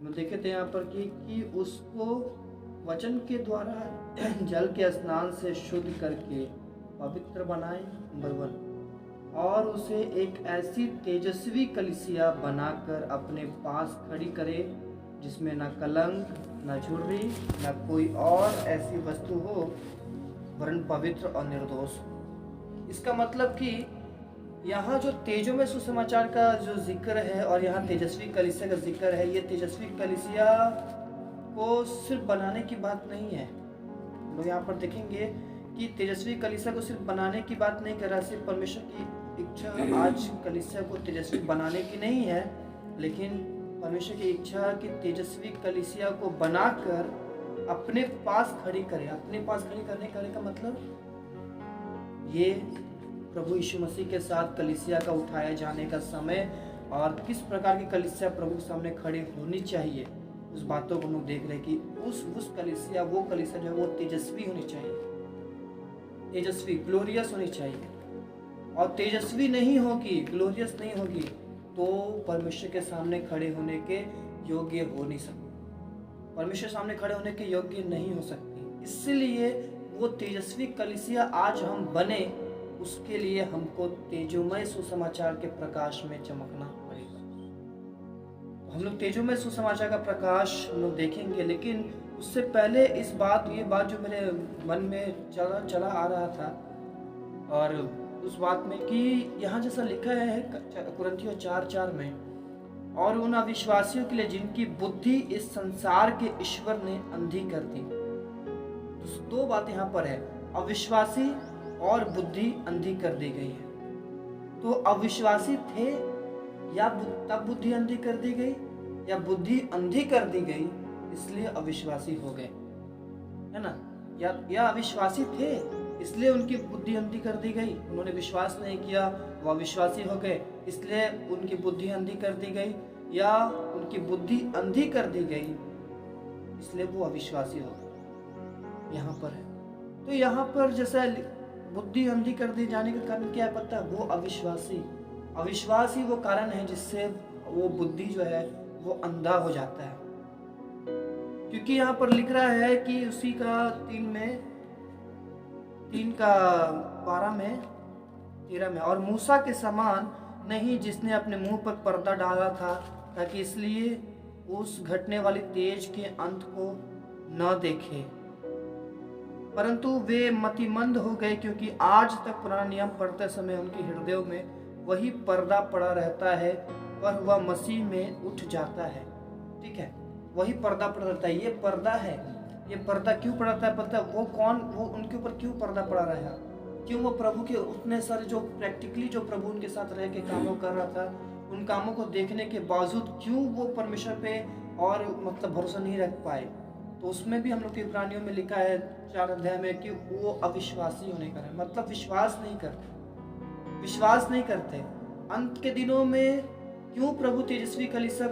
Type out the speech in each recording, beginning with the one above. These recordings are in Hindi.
हम देखे थे यहाँ पर कि उसको वचन के द्वारा जल के स्नान से शुद्ध करके पवित्र बनाए, नंबर 1, और उसे एक ऐसी तेजस्वी कलीसिया बनाकर अपने पास खड़ी करे जिसमें न कलंक, न झुर्री, न कोई और ऐसी वस्तु हो, वरन पवित्र और निर्दोष हो। इसका मतलब कि यहाँ जो तेजोमय सुसमाचार का जो जिक्र है और यहाँ तेजस्वी कलीसिया का जिक्र है, ये तेजस्वी कलीसिया को सिर्फ बनाने की बात नहीं है। लोग यहाँ पर देखेंगे कि तेजस्वी कलीसिया को सिर्फ बनाने की बात नहीं कर रहा, सिर्फ परमेश्वर की इच्छा आज कलीसिया को तेजस्वी बनाने की नहीं है, लेकिन परमेश्वर की इच्छा कि तेजस्वी कलीसिया को बनाकर अपने पास खड़ी करे। अपने पास खड़ी करने का मतलब ये प्रभु यीशु मसीह के साथ कलीसिया का उठाया जाने का समय और किस प्रकार की कलीसिया प्रभु के सामने खड़ी होनी चाहिए, उस बातों को हम लोग देख रहे हैं कि उस कलीसिया, वो कलीसिया जो है वो तेजस्वी होनी चाहिए, तेजस्वी, ग्लोरियस होनी चाहिए। और तेजस्वी नहीं होगी, ग्लोरियस नहीं होगी तो परमेश्वर के सामने खड़े होने के योग्य हो नहीं सकती, परमेश्वर सामने खड़े होने के योग्य नहीं हो सकती। इसलिए वो तेजस्वी कलीसिया आज हम बने, उसके लिए हमको तेजोमय सुसमाचार के प्रकाश में चमकना पड़ेगा। तो हम लोग तेजोमय सुसमाचार का प्रकाश हम लोग देखेंगे, लेकिन उससे पहले ये बात जो मेरे मन में चला आ रहा था, और उस बात में कि यहाँ जैसा लिखा है कुरिन्थियों 4:4 में, और उन अविश्वासियों के लिए जिनकी बुद्धि इस संसार के ईश्वर ने अंधी कर दी। तो 2 बात यहाँ पर है, अविश्वासी और बुद्धि अंधी कर दी गई है। तो अविश्वासी थे या तब बुद्धि अंधी कर दी गई, या बुद्धि अंधी कर दी गई इसलिए अविश्वासी हो गए, है ना? या अविश्वासी थे इसलिए उनकी बुद्धि अंधी कर दी गई, उन्होंने विश्वास नहीं किया, वो अविश्वासी हो गए इसलिए उनकी बुद्धि अंधी कर दी गई, या उनकी बुद्धि अंधी कर दी गई इसलिए वो अविश्वासी हो गए। यहाँ पर है, तो यहाँ पर जैसा बुद्धि अंधी कर दी जाने का कारण क्या है पता है? वो अविश्वास ही वो कारण है जिससे वो बुद्धि जो है वो अंधा हो जाता है। क्योंकि यहाँ पर लिख रहा है कि उसी का 3:12 में 13 में, और मूसा के समान नहीं जिसने अपने मुंह पर पर्दा डाला था, ताकि इसलिए उस घटने वाली तेज के अंत को न देखे, परंतु वे मतिमंद हो गए, क्योंकि आज तक पुराना नियम पढ़ते समय उनके हृदयों में वही पर्दा पड़ा रहता है, पर वह मसीह में उठ जाता है। ठीक है, वही पर्दा पड़ा रहता है। ये पर्दा है, ये पर्दा क्यों पड़ा रहता है पता है? वो उनके ऊपर क्यों पर्दा पड़ा रहा है? क्यों? वो प्रभु के उतने सारे जो प्रैक्टिकली जो प्रभु उनके साथ रह के कामों कर रहा था, उन कामों को देखने के बावजूद क्यों वो परमेश्वर पे और मतलब भरोसा नहीं रख पाए? तो उसमें भी हम लोग के इब्रानियों में लिखा है 4 अध्याय में कि वो अविश्वासी होने का है, मतलब विश्वास नहीं करते। अंत के दिनों में क्यों प्रभु तेजस्वी कलीसिया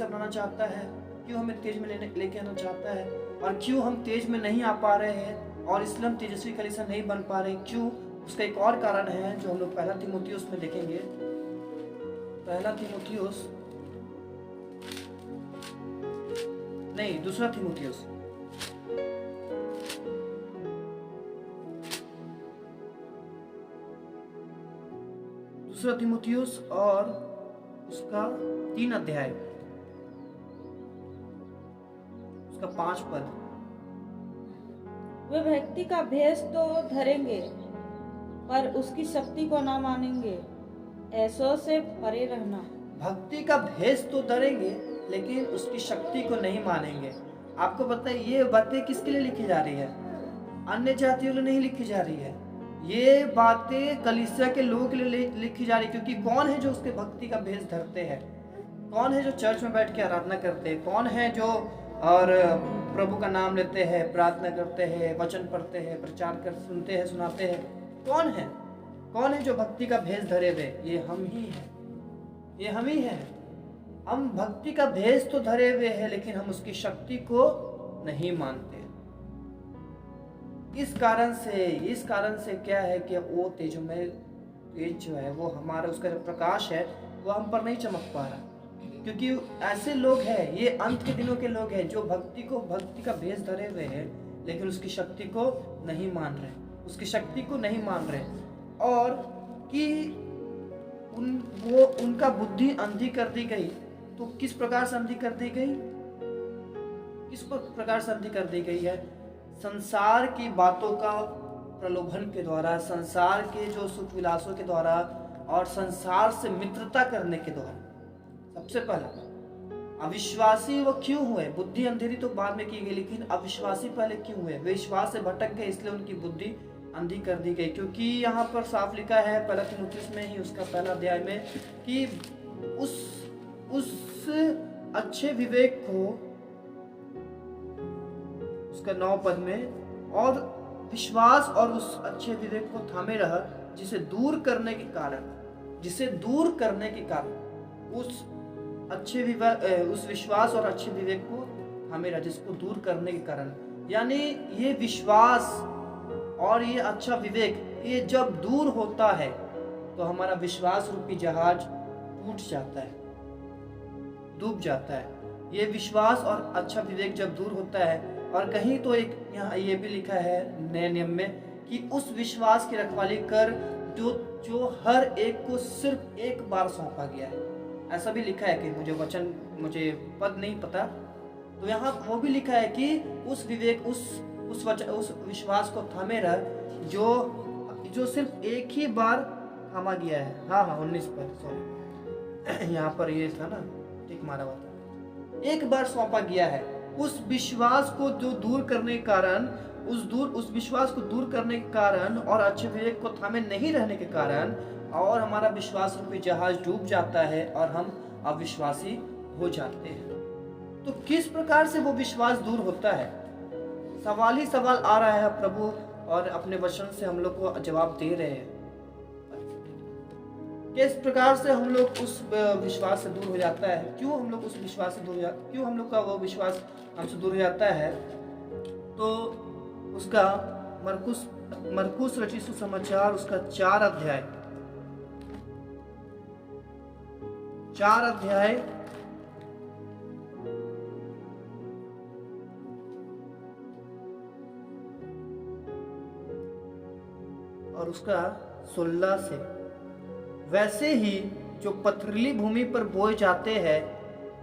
बनाना चाहता है? क्यों हमें तेज में लेके आना चाहता है? और क्यों हम तेज में नहीं आ पा रहे हैं और इसलिए हम तेजस्वी कलीसिया नहीं बन पा रहे? क्यों? उसका एक और कारण है जो हम लोग 1 तीमुथियुस में देखेंगे। 2 तीमुथियुस दूसरा तीमुथियुस और उसका 3 अध्याय, उसका 5 पद। वे भक्ति का भेष तो धरेंगे पर उसकी शक्ति को ना मानेंगे, ऐसों से परे रहना। भक्ति का भेष तो धरेंगे लेकिन उसकी शक्ति को नहीं मानेंगे। आपको पता है ये बातें किसके लिए लिखी जा रही है? अन्य जातियों के लिए नहीं लिखी जा रही है, ये बातें कलीसिया के लोगों के लिए लिखी जा रही है। क्योंकि कौन है जो उसके भक्ति का भेष धरते हैं? कौन है जो चर्च में बैठ के आराधना करते हैं? कौन है जो और प्रभु का नाम लेते हैं, प्रार्थना करते हैं, वचन पढ़ते हैं, प्रचार कर सुनते हैं, सुनाते हैं? कौन है जो भक्ति का भेष धरे हुए? ये हम ही हैं। हम भक्ति का भेष तो धरे हुए हैं लेकिन हम उसकी शक्ति को नहीं मानते। इस कारण से क्या है कि वो तेज जो है वो हमारा उसका जो प्रकाश है वो हम पर नहीं चमक पा रहा। क्योंकि ऐसे लोग हैं, ये अंत के दिनों के लोग हैं जो भक्ति का भेष धरे हुए हैं, लेकिन उसकी शक्ति को नहीं मान रहे, उसकी शक्ति को नहीं मान रहे, और कि उनका बुद्धि अंधी कर दी गई। तो किस प्रकार से अंधी कर दी गई? किस प्रकार से अंधी कर दी गई है? संसार की बातों का प्रलोभन के द्वारा, संसार के जो सुख विलासों के द्वारा, और संसार से मित्रता करने के द्वारा। सबसे पहला अविश्वासी वो क्यों हुए? बुद्धि अंधेरी तो बाद में की गई, लेकिन अविश्वासी पहले क्यों हुए? वे विश्वास से भटक गए, इसलिए उनकी बुद्धि अंधी कर दी गई। क्योंकि यहाँ पर साफ लिखा है पहला तीमुथियुस में ही उसका पहला अध्याय में कि उस अच्छे विवेक को, उसका 9 पद में, और विश्वास और उस अच्छे विवेक को थामे रह, जिसे दूर करने के कारण उस अच्छे उस विश्वास और अच्छे विवेक को थामे रह, जिसको दूर करने के कारण, यानी ये विश्वास और ये अच्छा विवेक, ये जब दूर होता है तो हमारा विश्वास रूपी जहाज टूट जाता है, डूब जाता है। ये विश्वास और अच्छा विवेक जब दूर होता है, और कहीं तो एक यहाँ ये भी लिखा है नए नियम में कि उस विश्वास की रखवाली कर जो हर एक को सिर्फ एक बार सौंपा गया है। ऐसा भी लिखा है कि मुझे पद नहीं पता, तो यहाँ वो भी लिखा है कि उस विवेक उस विश्वास को थामे रह जो सिर्फ एक ही बार थामा गया है। हाँ 19 पर, सॉरी यहाँ पर ये था ना, ठीक मारा हुआ था, एक बार सौंपा गया है। उस विश्वास को जो दूर करने के कारण, उस विश्वास को दूर करने के कारण और अच्छे विवेक को थामे नहीं रहने के कारण, और हमारा विश्वास रूपी जहाज डूब जाता है और हम अविश्वासी हो जाते हैं। तो किस प्रकार से वो विश्वास दूर होता है? सवाल ही सवाल आ रहा है प्रभु, और अपने वचन से हम लोग को जवाब दे रहे हैं। किस प्रकार से हम लोग उस विश्वास से दूर हो जाता है? क्यों हम लोग उस विश्वास से क्यों हम लोग का वो विश्वास हमसे दूर हो जाता है? तो उसका मरकुस रचित सुसमाचार, उसका 4 अध्याय और उसका 16 से, वैसे ही जो पथरीली भूमि पर बोए जाते हैं,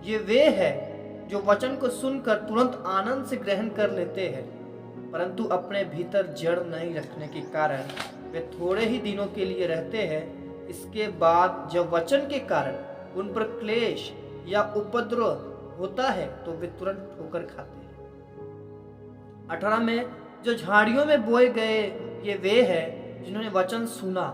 ये वे हैं जो वचन को सुनकर तुरंत आनंद से ग्रहण कर लेते हैं, परंतु अपने भीतर जड़ नहीं रखने के कारण वे थोड़े ही दिनों के लिए रहते हैं। इसके बाद जब वचन के कारण उन पर क्लेश या उपद्रव होता है तो वे तुरंत ठोकर खाते हैं। 18 में, जो झाड़ियों में बोए गए ये वे हैं जिन्होंने वचन सुना।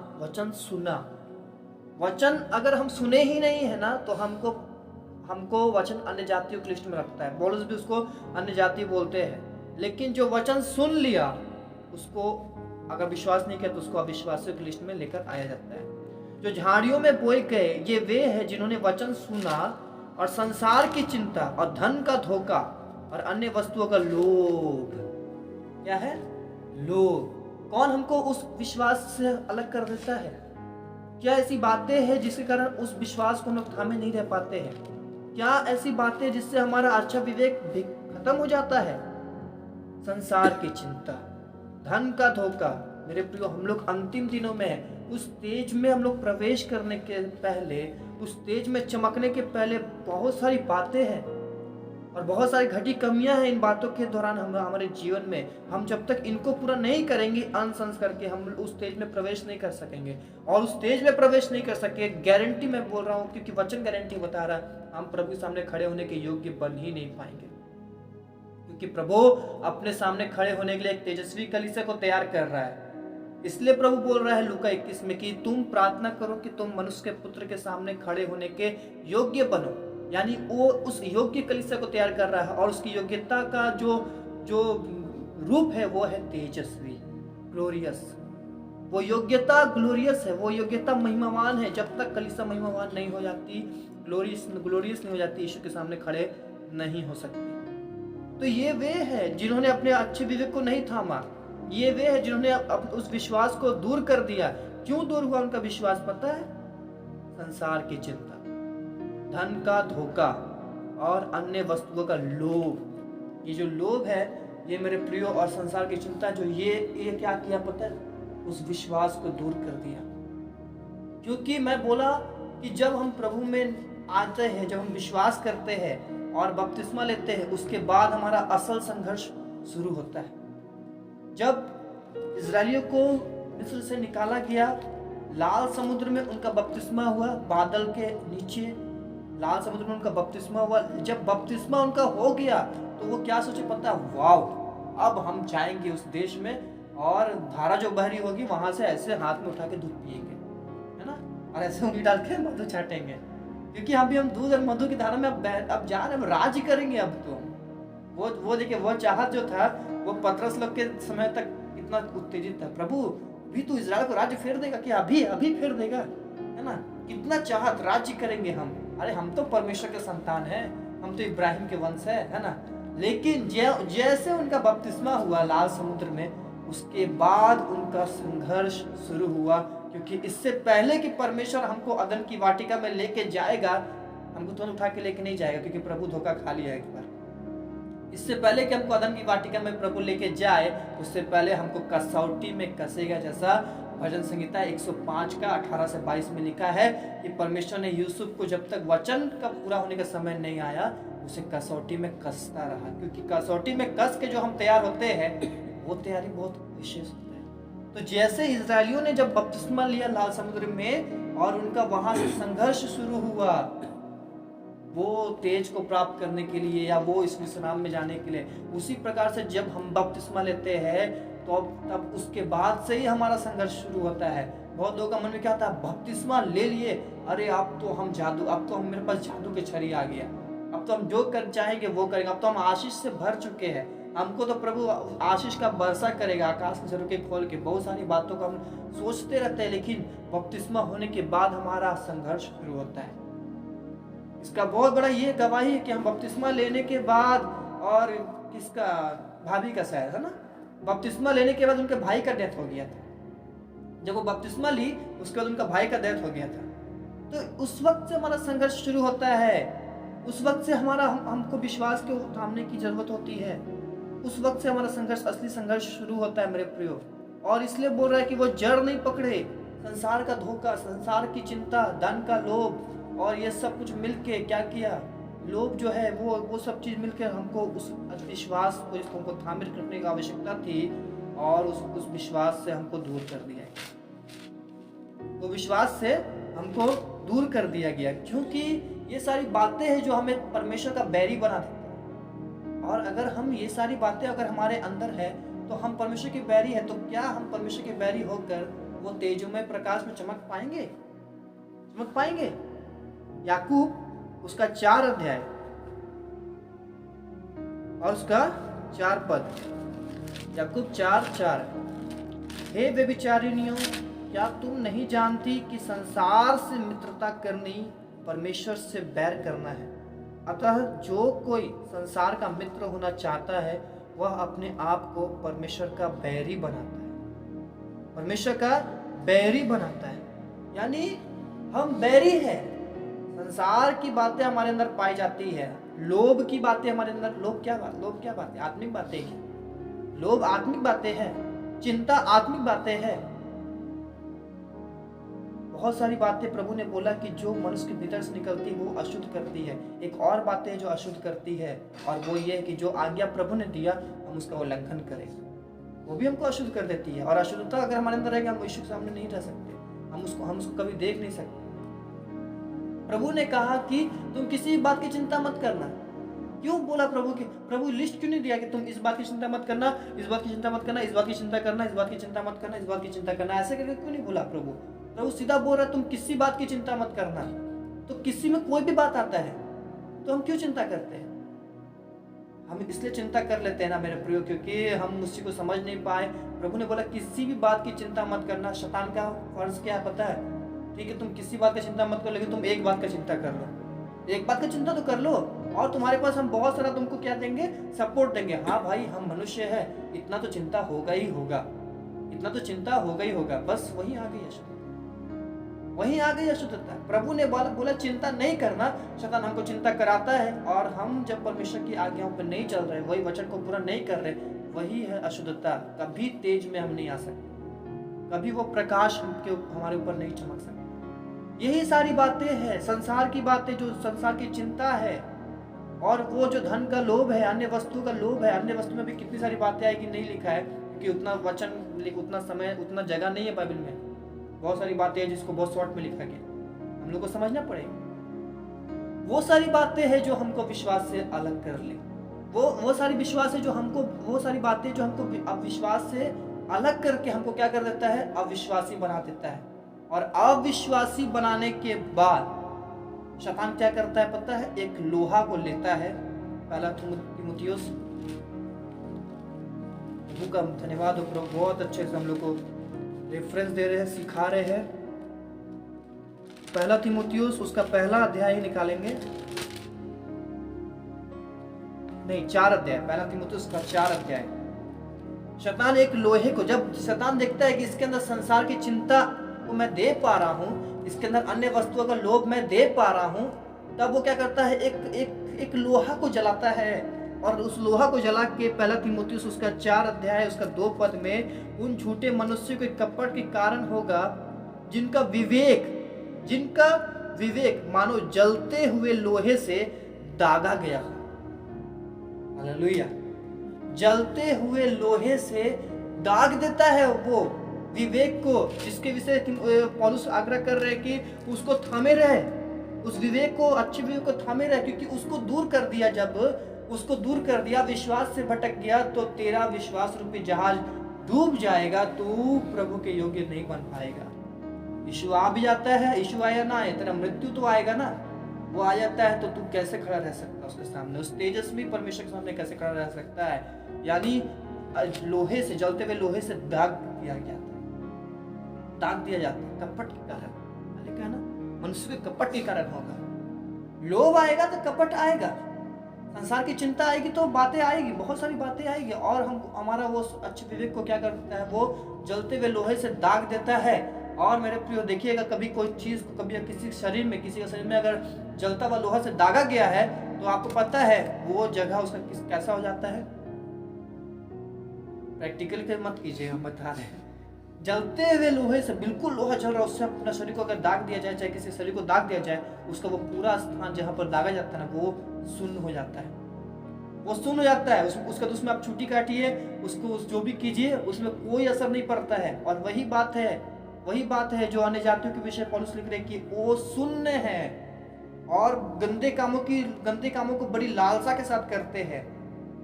वचन अगर हम सुने ही नहीं है ना, तो हमको वचन अन्य जातियों की लिस्ट में रखता है। पौलुस भी उसको अन्य जाति बोलते हैं। लेकिन जो वचन सुन लिया, उसको अगर विश्वास नहीं किया तो उसको अविश्वासियों की लिस्ट में लेकर आया जाता है। जो झाड़ियों में बोए गए ये वे हैं जिन्होंने वचन सुना और संसार की चिंता और धन का धोखा और अन्य वस्तुओं का लोभ, क्या है? लोभ। कौन हमको उस विश्वास से अलग कर देता है? क्या ऐसी बातें हैं जिसके कारण उस विश्वास को हम लोग थामे नहीं रह पाते हैं? क्या ऐसी बातें जिससे हमारा अच्छा विवेक खत्म हो जाता है? संसार की चिंता, धन का धोखा। मेरे प्रियो, हम लोग अंतिम दिनों में उस तेज में हम लोग प्रवेश करने के पहले, उस तेज में चमकने के पहले बहुत सारी बातें हैं और बहुत सारी घटी कमियां हैं इन बातों के दौरान हमारे जीवन में। हम जब तक इनको पूरा नहीं करेंगे अनसंस करके, हम उस तेज में प्रवेश नहीं कर सकेंगे। और उस तेज में प्रवेश नहीं कर सके, गारंटी मैं बोल रहा हूँ, क्योंकि वचन गारंटी बता रहा है, हम प्रभु के सामने खड़े होने के योग्य बन ही नहीं पाएंगे। क्योंकि प्रभु अपने सामने खड़े होने के लिए एक तेजस्वी कलीसिया को तैयार कर रहा है। इसलिए प्रभु बोल रहा है लूका 21 में कि तुम प्रार्थना करो कि तुम मनुष्य के पुत्र के सामने खड़े होने के योग्य बनो। यानी वो उस योग्य कलीसिया को तैयार कर रहा है, और उसकी योग्यता का जो रूप है वो है तेजस्वी, ग्लोरियस। वो योग्यता ग्लोरियस है, वो योग्यता महिमावान है। जब तक कलीसिया महिमावान नहीं हो जाती, ग्लोरियस नहीं हो जाती, यीशु के सामने खड़े नहीं हो सकती। तो ये वे हैं जिन्होंने अपने अच्छे विवेक को नहीं थामा। ये वे हैं जिन्होंने उस विश्वास को दूर कर दिया। क्यों दूर हुआ उनका विश्वास पता है? संसार की चिंता, धन का धोखा और अन्य वस्तुओं का लोभ। ये जो लोभ है, ये मेरे प्रियो, और संसार की चिंता, जो ये क्या किया पता है, उस विश्वास को दूर कर दिया। क्योंकि मैं बोला कि जब हम प्रभु में आते हैं, जब हम विश्वास करते हैं और बपतिस्मा लेते हैं, उसके बाद हमारा असल संघर्ष शुरू होता है। जब इजरायलियों को मिस्र से निकाला गया, लाल समुद्र में उनका बपतिस्मा हुआ, बादल के नीचे लाल समुद्र में उनका बपतिस्मा हुआ। जब बपतिस्मा उनका हो गया तो वो क्या सोचे पता, वाव, अब हम जाएंगे उस देश में और धारा जो बहरी होगी वहां से ऐसे हाथ में उठा के दूध पिएंगे, है ना, और ऐसे उंगली डाल के मधु चाटेंगे, क्योंकि हम दूध और मधु की धारा में अब जा रहे हैं, राज्य करेंगे। अब तो वो देखिए, वो चाहत जो था वो पतरस लोग के समय तक इतना उत्तेजित था, प्रभु अभी तो इजराइल को राज्य फेर देगा क्या, अभी फेर देगा, है ना, कितना चाहत, राज्य करेंगे हम। अरे हम तो परमेश्वर के संतान हैं, हम तो इब्राहिम के वंश है ना। लेकिन जैसे उनका बपतिस्मा हुआ लाल समुद्र में, उसके बाद उनका संघर्ष शुरू हुआ, क्योंकि इससे पहले कि परमेश्वर हमको अदन की वाटिका में लेके जाएगा, हमको तुरंत उठा के लेके नहीं जाएगा, क्योंकि प्रभु धोखा खा लिया एक बार। इससे पहले कि हमको अदन की वाटिका में प्रभु लेके जाए, उससे पहले हमको कसौटी में कसेगा, जैसा भजन संहिता 105 का 18 से 22 में लिखा है कि परमेश्वर ने यूसुफ को जब तक वचन का पूरा होने का समय नहीं आया, उसे कसौटी में कसता रहा, क्योंकि कसौटी में कस के जो हम तैयार होते हैं, वो तैयारी बहुत विशेष होता है। तो जैसे इजरायलियों ने जब बपतिस्मा लिया लाल समुद्र में और उनका वहां से संघर्ष शुरू हुआ, वो तेज को प्राप्त करने के लिए या वो इस विश्राम में जाने के लिए, उसी प्रकार से जब हम बपतिस्मा लेते हैं तो तब उसके बाद से ही हमारा संघर्ष शुरू होता है। बहुत लोगों का मन में क्या था, बपतिस्मा ले लिए, अरे अब तो हम मेरे पास जादू के छड़ी आ गया, अब तो हम जो कर चाहेंगे वो करेंगे, अब तो हम आशीष से भर चुके हैं, हमको तो प्रभु आशीष का वर्षा करेगा, आकाश के झरोखे खोल के। बहुत सारी बातों को हम सोचते रहते हैं, लेकिन बपतिस्मा होने के बाद हमारा संघर्ष शुरू होता है। इसका बहुत बड़ा ये गवाही है कि हम बपतिस्मा लेने के बाद, और किसका, भाभी का शायद, है ना, बपतिस्मा लेने के बाद उनके भाई का डेथ हो गया था। जब वो बपतिस्मा ली, उसके बाद उनका भाई का डेथ हो गया था। तो उस वक्त से हमारा संघर्ष शुरू होता है, उस वक्त से हमको विश्वास को थामने की जरूरत होती है, उस वक्त से हमारा संघर्ष, असली संघर्ष शुरू होता है मेरे प्रियो। और इसलिए बोल रहा है कि वो जड़ नहीं पकड़े, संसार का धोखा, संसार की चिंता, धन का लोभ और ये सब कुछ मिलके क्या किया, लोभ जो है वो सब चीज मिलकर हमको उस विश्वास को, जिसको हमको थामिल करने की आवश्यकता थी, और उस विश्वास से हमको दूर कर दिया गया। वो विश्वास से हमको दूर कर दिया गया, क्योंकि ये सारी बातें हैं जो हमें परमेश्वर का बैरी बना देती है। और अगर हम ये सारी बातें अगर हमारे अंदर है तो हम परमेश्वर के बैरी है, तो क्या हम परमेश्वर के बैरी होकर वो तेजोमय प्रकाश में चमक पाएंगे? याकूब उसका 4 अध्याय और उसका 4 पद, याकूब 4:4, हे व्यभिचारिणियों, क्या तुम नहीं जानती कि संसार से मित्रता करनी परमेश्वर से बैर करना है? अतः जो कोई संसार का मित्र होना चाहता है, वह अपने आप को परमेश्वर का बैरी बनाता है। परमेश्वर का बैरी बनाता है, यानी हम बैरी हैं। संसार की बातें हमारे अंदर पाई जाती है, लोभ की बातें हमारे अंदर, लोभ क्या बातें, आत्मिक बातें हैं। लोभ आत्मिक बातें हैं, चिंता आत्मिक बातें हैं। बहुत सारी बातें प्रभु ने बोला कि जो मनुष्य के भीतर से निकलती है वो अशुद्ध करती है। एक और बात है जो अशुद्ध करती है, और वो ये है कि जो आज्ञा प्रभु ने दिया हम उसका उल्लंघन करें, वो भी हमको अशुद्ध कर देती है। और अशुद्धता अगर हमारे अंदर रहेगी, हम यीशु के सामने नहीं रह सकते, हम उसको कभी देख नहीं सकते। प्रभु ने कहा कि तुम किसी बात की चिंता मत करना। क्यों बोला प्रभु लिस्ट क्यों नहीं दिया कि तुम इस बात की चिंता मत करना, इस बात की चिंता मत करना, इस बात की चिंता करना, इस बात की चिंता मत करना, इस बात की चिंता करना, ऐसे करके क्यों नहीं बोला प्रभु सीधा बोल रहा तुम किसी बात की चिंता मत करना। तो किसी में कोई भी बात आता है तो हम क्यों चिंता करते हैं? हम इसलिए चिंता कर लेते हैं ना मेरे प्रियो, क्योंकि हम उसी को समझ नहीं पाए। प्रभु ने बोला किसी भी बात की चिंता मत करना। शैतान का फर्ज क्या है पता है? ठीक है, तुम किसी बात की चिंता मत करो, लेकिन तुम एक बात का चिंता कर लो। एक बात का चिंता तो कर लो, और तुम्हारे पास हम बहुत सारा तुमको क्या देंगे, सपोर्ट देंगे। हाँ भाई, हम मनुष्य है, इतना तो चिंता होगा ही होगा, इतना तो चिंता होगा ही होगा। बस वही आ गई है। वहीं आ गई अशुद्धता। प्रभु ने बोला चिंता नहीं करना। शैतान हमको चिंता कराता है, और हम जब परमेश्वर की आज्ञाओं पर नहीं चल रहे, वही वचन को पूरा नहीं कर रहे, वही है अशुद्धता। कभी तेज में हम नहीं आ सकते, कभी वो प्रकाश हमारे ऊपर नहीं चमक सकता। यही सारी बातें हैं, संसार की बातें, जो संसार की चिंता है, और वो जो धन का लोभ है, अन्य वस्तु का लोभ है। अन्य वस्तु में भी कितनी सारी बातें आएगी, नहीं लिखा है, क्योंकि उतना वचन, उतना समय, उतना जगह नहीं है बाइबल में। बहुत सारी बातें हैं जिसको बहुत शॉर्ट में लिखा गया, हम लोग को समझना पड़ेगा। वो सारी बातें हैं जो हमको विश्वास से अलग कर ले। वो सारी विश्वास है जो हमको, वो सारी बातें जो हमको अविश्वास से अलग करके हमको क्या कर देता है, अविश्वासी बना देता है। और अविश्वासी बनाने के बाद शैतान क्या करता है पता है, एक लोहा को लेता है। पहला तीमुथियुस, प्रभु का धन्यवाद हो, प्रभु बहुत अच्छे से हम लोग को रेफरेंस दे रहे हैं, सिखा रहे हैं। पहला तीमुथियुस उसका पहला अध्याय ही निकालेंगे, नहीं 4 अध्याय, पहला तीमुथियुस का 4 अध्याय। शैतान एक लोहे को, जब शैतान देखता है कि इसके अंदर संसार की चिंता को मैं दे पा रहा हूँ, इसके अंदर अन्य वस्तुओं का लोभ मैं दे पा रहा हूँ, तब वो क्या करता है, एक लोहा को जलाता है। और उस लोहा को जला के, पहला तीमुथियुस उसका 4 अध्याय उसका 2 पद में, उन झूठे मनुष्यों के कपट के कारण होगा जिनका विवेक मानो जलते हुए लोहे से दागा गया। हालेलुया। जलते हुए लोहे से दाग देता है वो विवेक को, जिसके विषय पौलुस आग्रह कर रहे हैं कि उसको थामे रहे, उस विवेक को, अच्छे विवेक को थामे रहे, क्योंकि उसको दूर कर दिया। जब उसको दूर कर दिया, विश्वास से भटक गया, तो तेरा विश्वास रूपी जहाज डूब जाएगा, तू प्रभु के योग्य नहीं बन पाएगा। यीशु आ भी जाता है, यीशु आया ना आए, तेरा मृत्यु तो आएगा ना, वो आ जाता है, तो तू कैसे खड़ा रह सकता है उसके सामने, उस तेजस्वी परमेश्वर के सामने कैसे खड़ा रह सकता है। यानी लोहे से, जलते हुए लोहे से दाग दिया जाता है, दाग दिया जाता है कपट के कारण। लिखा है ना, मनुष्य के कपट के कारण होगा। लोभ आएगा तो कपट आएगा, संसार की चिंता आएगी तो बातें आएगी, बहुत सारी बातें आएगी, और हमारा वो अच्छे विवेक को क्या करता है, वो जलते हुए लोहे से दाग देता है। और मेरे प्रियो देखिएगा, कभी कोई चीज को, कभी किसी शरीर में, किसी के शरीर में अगर जलता हुआ लोहा से दागा गया है, तो आपको पता है वो जगह उसका कैसा हो जाता है। प्रैक्टिकल के मत कीजिए, हम बता रहे हैं। जलते हुए लोहे से, बिल्कुल लोहा जल रहा है, उससे अपना शरीर को अगर दाग दिया जाए, चाहे किसी शरीर को दाग दिया जाए, उसका वो पूरा स्थान जहाँ पर दागा जाता है ना, वो शून्य हो जाता है, वो शून्य हो जाता है। उसका तो उसमें आप छुट्टी काटिए, उसको जो भी कीजिए, उसमें कोई असर नहीं पड़ता है। और वही बात है जो अन्य जातियों के विषय पौलुस लिख रहे हैं कि वो शून्य है और गंदे कामों को बड़ी लालसा के साथ करते हैं,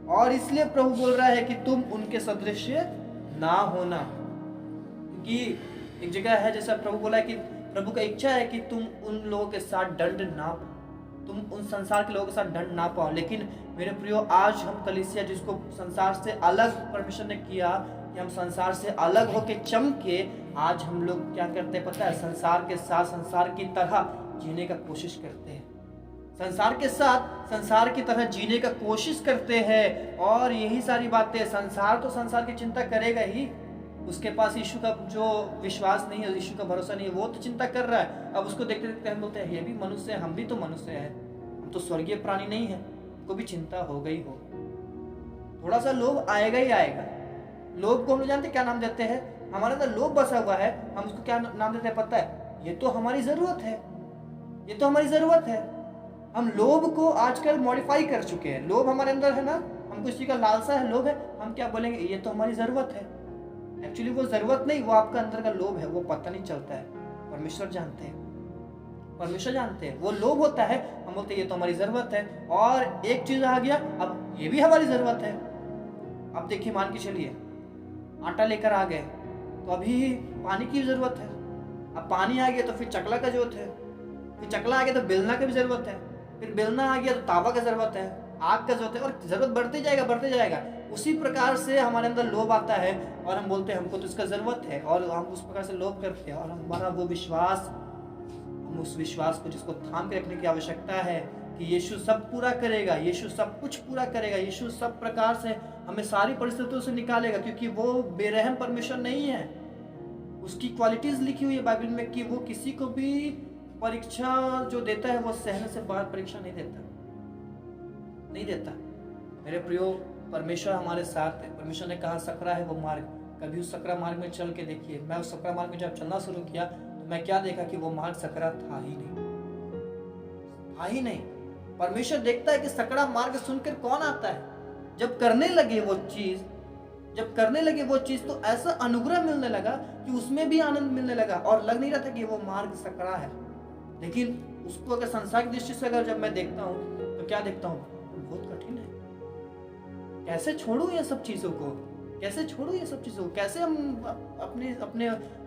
और इसलिए प्रभु बोल रहा है कि तुम उनके सदृश ना होना। क्योंकि एक जगह है, जैसा प्रभु बोला है कि प्रभु का इच्छा है कि तुम उन लोगों के साथ दंड ना पाओ, तुम उन संसार के लोगों के साथ दंड ना पाओ। लेकिन मेरे प्रियो, आज हम कलीसिया, जिसको संसार से अलग परमेश्वर ने किया कि हम संसार से अलग होके चमके, आज हम लोग क्या करते हैं पता है, संसार के साथ, संसार की तरह जीने का कोशिश करते हैं, संसार के साथ संसार की तरह जीने का कोशिश करते हैं। और यही सारी बातें, संसार तो संसार की चिंता करेगा ही, उसके पास यीशु का जो विश्वास नहीं है, यीशु का भरोसा नहीं है, वो तो चिंता कर रहा है। अब उसको देखते देखते हम बोलते हैं, ये भी मनुष्य है, हम भी तो मनुष्य हैं, हम तो स्वर्गीय प्राणी नहीं है, को भी चिंता हो गई हो, थोड़ा सा लोभ आएगा ही आएगा। लोभ को हम लोग जानते क्या नाम देते हैं, हमारे अंदर लोभ बसा हुआ है, हम उसको क्या नाम देते हैं पता है, ये तो हमारी जरूरत है, ये तो हमारी जरूरत है। हम लोभ को आजकल मॉडिफाई कर चुके हैं। लोभ हमारे अंदर है ना, हमको इसी का लालसा है, लोभ है, हम क्या बोलेंगे, ये तो हमारी जरूरत है। एक्चुअली वो जरूरत नहीं, वो आपका अंदर का लोभ है, वो पता नहीं चलता है, परमेश्वर जानते हैं, परमेश्वर जानते हैं। वो लोभ होता है, हम बोलते हैं ये तो हमारी जरूरत है, और एक चीज आ गया, अब ये भी हमारी जरूरत है। अब देखिए, मान के चलिए आटा लेकर आ गए, तो अभी पानी की जरूरत है, अब पानी आ गया तो फिर चकला का जरूरत है, फिर चकला आ गया तो बेलना की भी जरूरत है, फिर बेलना आ गया तो तावा का जरूरत है, आग का जरूरत है, और जरूरत बढ़ते जाएगा। उसी प्रकार से हमारे अंदर लोभ आता है, और हम बोलते हैं हमको तो इसका जरूरत है, और हम उस प्रकार से लोभ करते हैं। और हमारा वो विश्वास, हम उस विश्वास को जिसको थाम के रखने की आवश्यकता है कि यीशु सब पूरा करेगा, यीशु सब कुछ पूरा करेगा, यीशु सब प्रकार से हमें सारी परिस्थितियों से निकालेगा, क्योंकि वो बेरहम परमेश्वर नहीं है, उसकी क्वालिटीज लिखी हुई है बाइबल में कि वो किसी को भी परीक्षा जो देता है वो सहने से बाहर परीक्षा नहीं देता। मेरे प्रियो, परमेश्वर हमारे साथ है। परमेश्वर ने कहा सकरा है वो मार्ग, कभी उस सकरा मार्ग में चल के देखिए। मैं उस सकरा मार्ग में जब चलना शुरू किया तो मैं क्या देखा कि वो मार्ग सकरा था ही नहीं। परमेश्वर देखता है कि सकरा मार्ग सुनकर कौन आता है। जब करने लगे वो चीज तो ऐसा अनुग्रह मिलने लगा कि उसमें भी आनंद मिलने लगा और लग नहीं रहा था कि वो मार्ग सकरा है। लेकिन उसको अगर संसार की दृष्टि से अगर जब मैं देखता हूँ तो क्या देखता हूँ, बहुत कठिन है। कैसे छोड़ूं ये सब चीजों को, कैसे हम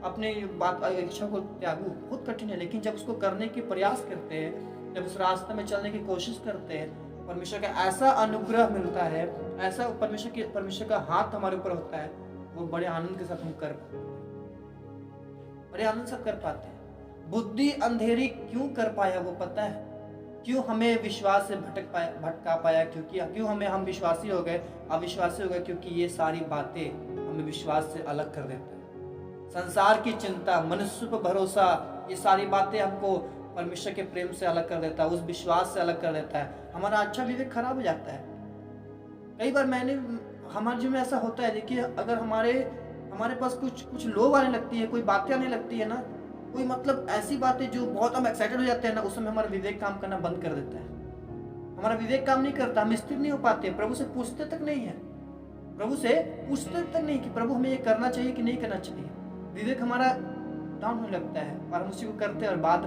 अपने बात इच्छा को त्यागूं, बहुत कठिन है। लेकिन जब उसको करने की प्रयास करते हैं, जब उस रास्ते में चलने की कोशिश करते हैं, परमेश्वर का ऐसा अनुग्रह मिलता है, ऐसा परमेश्वर का हाथ हमारे ऊपर होता है, वो बड़े आनंद के साथ हम कर पाते हैं। बुद्धि अंधेरी क्यों कर पाया वो पता है? क्यों हमें विश्वास से भटका पाया? क्यों हम विश्वासी हो गए, अविश्वासी हो गए? क्योंकि ये सारी बातें हमें विश्वास से अलग कर देता है। संसार की चिंता, मनुष्य पर भरोसा, ये सारी बातें हमको परमेश्वर के प्रेम से अलग कर देता है, उस विश्वास से अलग कर देता है। हमारा अच्छा विवेक खराब हो जाता है। कई बार हमारे जीवन में ऐसा होता है। देखिए, अगर हमारे पास कुछ लोग आने लगती है, कोई बातें आने लगती है ना, कोई मतलब ऐसी बातें जो बहुत हम एक्साइटेड हो जाते हैं ना, उस समय हमारा विवेक काम करना बंद कर देता है। हमारा विवेक काम नहीं करता, हम स्थिर नहीं हो पाते, प्रभु से पूछते तक नहीं कि प्रभु हमें ये करना चाहिए कि नहीं करना चाहिए। विवेक हमारा डाउन होने लगता है और हम उसी को करते हैं और बाद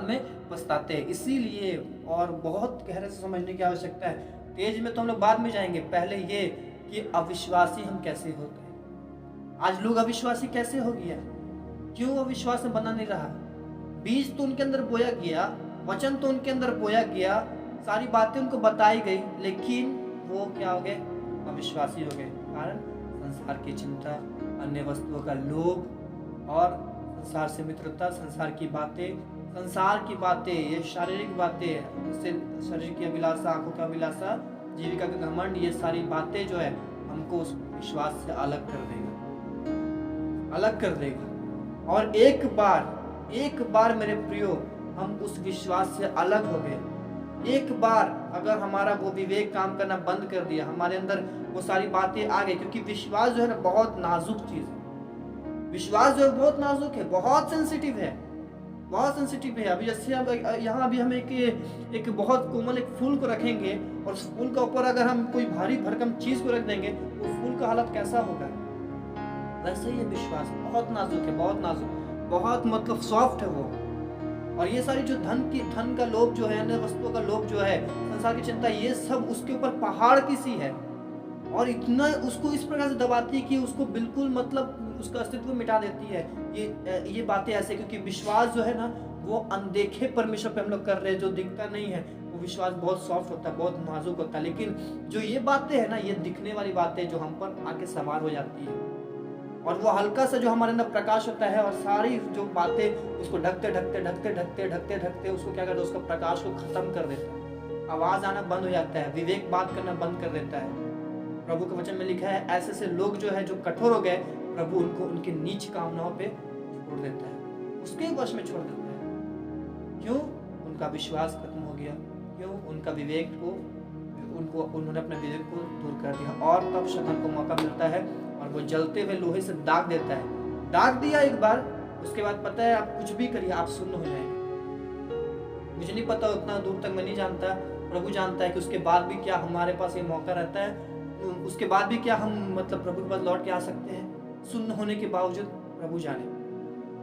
में पछताते हैं। इसीलिए और बहुत गहरे से समझने की आवश्यकता है। तेज में तो हम लोग बाद में जाएंगे, पहले ये कि अविश्वासी हम कैसे हो गए। आज लोग अविश्वासी कैसे हो गया? क्यों अविश्वास में बना नहीं रहा? बीज तो उनके अंदर बोया गया, वचन तो उनके अंदर बोया गया, सारी बातें उनको बताई गई, लेकिन वो क्या हो गए? अविश्वासी हो गए। कारण संसार की चिंता, अन्य वस्तुओं का लोभ और संसार से मित्रता, संसार की बातें, ये शारीरिक बातें, जैसे शरीर की अभिलाषा, आंखों का अभिलाषा, जीविका का घमंड, ये सारी बातें जो है हमको उस विश्वास से अलग कर देगा। और एक बार मेरे प्रियो हम उस विश्वास से अलग हो गए, एक बार अगर हमारा वो विवेक काम करना बंद कर दिया, हमारे अंदर वो सारी बातें आ गई, क्योंकि विश्वास जो है ना बहुत नाजुक चीज है। विश्वास जो है बहुत नाजुक है, बहुत सेंसिटिव है। अभी जैसे यहाँ अभी हम एक बहुत कोमल एक फूल को रखेंगे और उस फूल के ऊपर अगर हम कोई भारी भरकम चीज को रख देंगे तो फूल का हालत कैसा होगा? वैसे ही विश्वास बहुत नाजुक है, बहुत मतलब सॉफ्ट है वो। और ये सारी जो धन का लोभ जो है, अन्य वस्तुओं का लोभ जो है, संसार की चिंता, ये सब उसके ऊपर पहाड़ की सी है और इतना उसको इस प्रकार से दबाती है कि उसको बिल्कुल मतलब उसका अस्तित्व मिटा देती है। ये बातें ऐसे, क्योंकि विश्वास जो है ना वो अनदेखे परमेश्वर पे हम लोग कर रहे हैं, जो दिखता नहीं है। वो विश्वास बहुत सॉफ्ट होता है, बहुत नाजुक होता है। लेकिन जो ये बातें है ना, ये दिखने वाली बातें जो हम पर आके सवार हो जाती है और वो हल्का सा जो हमारे अंदर प्रकाश होता है और सारी जो बातें उसको ढकते उसको क्या करता है? उसका प्रकाश को खत्म कर देता है। आवाज आना बंद हो जाता है, विवेक बात करना बंद कर देता है। प्रभु के वचन में लिखा है, ऐसे लोग जो है जो कठोर हो गए, प्रभु उनको उनके नीच कामनाओं पे छोड़ देता है, उसके वश में छोड़ देता है। क्यों? उनका विश्वास खत्म हो गया। क्यों? उनका विवेक को उन्होंने अपने विवेक को दूर कर दिया। और तब शैतान को मौका मिलता है और वो जलते हुए लोहे से दाग देता है। दाग दिया एक बार, उसके बाद पता है आप कुछ भी करिए आप शून्य हो जाएंगे। मुझे नहीं पता, उतना दूर तक मैं नहीं जानता, प्रभु जानता है कि उसके बाद भी क्या हमारे पास ये मौका रहता है, उसके बाद भी क्या हम मतलब प्रभु के पास लौट के आ सकते हैं शून्य होने के बावजूद, प्रभु जाने।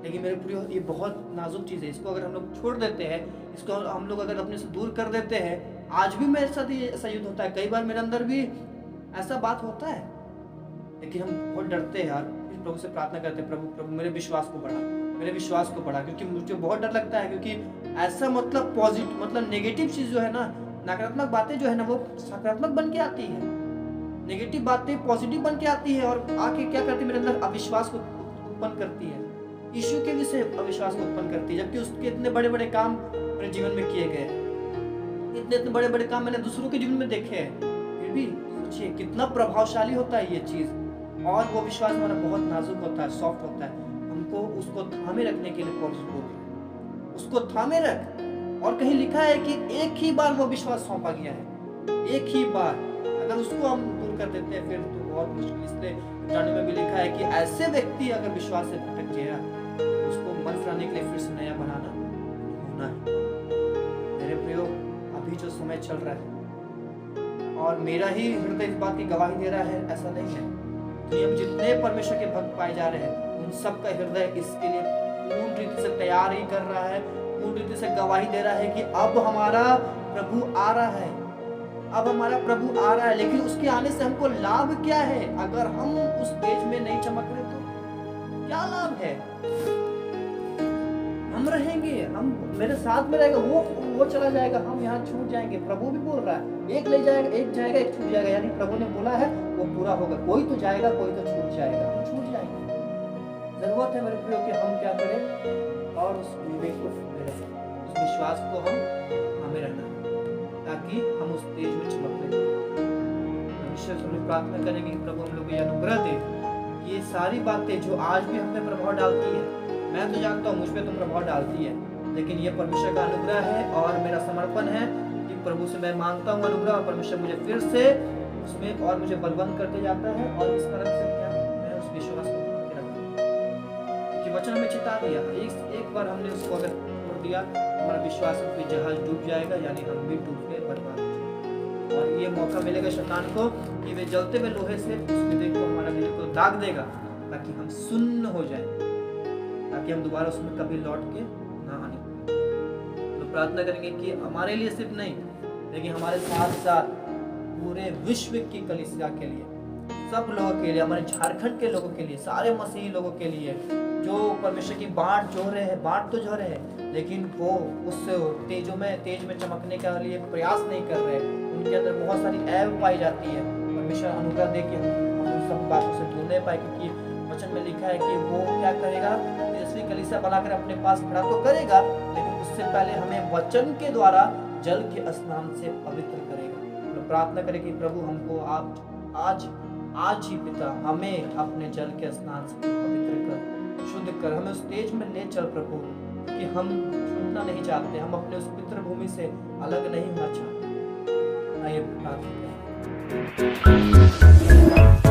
लेकिन मेरे प्रियो, ये बहुत नाजुक चीज़ है। इसको अगर हम लोग छोड़ देते हैं, इसको हम लोग अगर अपने से दूर कर देते हैं, आज भी मेरे साथ ये ऐसा युद्ध होता है, कई बार मेरे अंदर भी ऐसा बात होता है, लेकिन हम बहुत डरते हैं यार। फिर प्रभु से प्रार्थना करते हैं, प्रभु मेरे विश्वास को बढ़ा, क्योंकि मुझे बहुत डर लगता है। क्योंकि ऐसा मतलब नेगेटिव चीज़ जो है ना, नकारात्मक बातें जो है ना, वो सकारात्मक बन के आती है, नेगेटिव बातें पॉजिटिव बन के आती है और आके क्या करती है? मेरे अंदर अविश्वास को उत्पन्न करती है, यीशु के विषय अविश्वास को उत्पन्न करती है। जबकि उसके इतने बड़े बड़े काम मेरे जीवन में किए गए, इतने बड़े बड़े काम मैंने दूसरों के जीवन में देखे हैं, फिर भी सोचिए कितना प्रभावशाली होता है ये चीज। और वो विश्वास हमारा बहुत नाजुक होता है, सॉफ्ट होता है। हमको उसको थामे रखने के लिए पौलुस बोल रहे हैं, उसको थामे रख। और कहीं लिखा है कि एक ही बार वो विश्वास सौंपा गया है, एक ही बार। अगर उसको हम दूर कर देते हैं फिर तो बहुत मुश्किल। इसलिए जाने में भी लिखा है कि ऐसे व्यक्ति अगर विश्वास से भटक गया, उसको मन फिराने के लिए फिर से नया बनाना होना है। मेरे प्रियो, अभी जो समय चल रहा है, और मेरा ही हृदय इस बात की गवाही दे रहा है, ऐसा नहीं है, दुनिया में जितने परमेश्वर के भक्त पाए जा रहे हैं उन सब का हृदय इसके लिए पूर्ण रीति से तैयार ही कर रहा है, पूर्ण रीति से गवाही दे रहा है कि अब हमारा प्रभु आ रहा है, अब हमारा प्रभु आ रहा है। लेकिन उसके आने से हमको लाभ क्या है? अगर हम उस तेज में नहीं चमक रहे तो क्या लाभ है? हम रहेंगे, हम मेरे साथ में रहेगा, वो चला जाएगा, हम यहाँ छूट जाएंगे। प्रभु भी बोल रहा है, एक ले जाएगा, एक जाएगा, एक छूट जाएगा। यानी प्रभु ने बोला है वो पूरा होगा, कोई तो जाएगा, कोई तो छूट जाएगा, हम छूट जाएंगे। जरूरत है मेरे प्रियो कि हम क्या करें और उस विवेक को रखें, उस विश्वास को हमें रहना है, ताकि हम उस तेज में चमक लें। परमेश्वर से हम प्रार्थना करेंगे कि प्रभु हम लोग को अनुग्रह दे, ये सारी बातें जो आज भी हम पे प्रभाव डालती है, मैं तो जानता हूँ मुझ पे तो प्रभाव डालती है, लेकिन ये परमेश्वर का अनुग्रह है और मेरा समर्पण है कि प्रभु से मैं मांगता हूँ अनुग्रह, और परमेश्वर मुझे फिर से उसमें और मुझे बलवंत करते जाता है। और इस तरह से क्या मैं उस विश्वास को कि वचन हमें चेता दिया, एक बार हमने उसको अगर छोड़ दिया, हमारा विश्वास पे जहाज डूब जाएगा, यानी हम भी डूब के बर्बाद हो जाएंगे। और ये मौका मिलेगा शैतान को कि वे जलते हुए लोहे से उस विवेक को, हमारा विवेक को दाग देगा, ताकि हम सुन्न हो जाए, ताकि हम दोबारा उसमें कभी लौट के ना आने। तो प्रार्थना करेंगे कि हमारे लिए सिर्फ नहीं, लेकिन हमारे साथ साथ पूरे विश्व की कलीसिया के लिए, सब लोगों के लिए, हमारे झारखंड के लोगों के लिए, सारे मसीही लोगों के लिए जो परमेश्वर की बाट जो रहे हैं, बाट तो जो रहे हैं, लेकिन वो उस तेज में चमकने के लिए प्रयास नहीं कर रहे, उनके अंदर बहुत सारी ऐब पाई जाती है। परमेश्वर अनुग्रह दे कि हम उन सब बातों से दूर नहीं पाए, क्योंकि वचन में लिखा है कि वो क्या करेगा, तेजस्वी कलीसिया बनाकर अपने पास खड़ा तो करेगा, लेकिन उससे पहले हमें वचन के द्वारा जल के स्नान से पवित्र करेगा। तो प्रार्थना करें कि प्रभु हमको आप आज ही पिता हमें अपने जल के स्नान से पवित्र कर, शुद्ध कर, हमें उस तेज में ले चल प्रभु, कि हम छूटना नहीं चाहते, हम अपने उस पितृ भूमि से अलग नहीं होना चाहते। आइए प्रार्थना करें।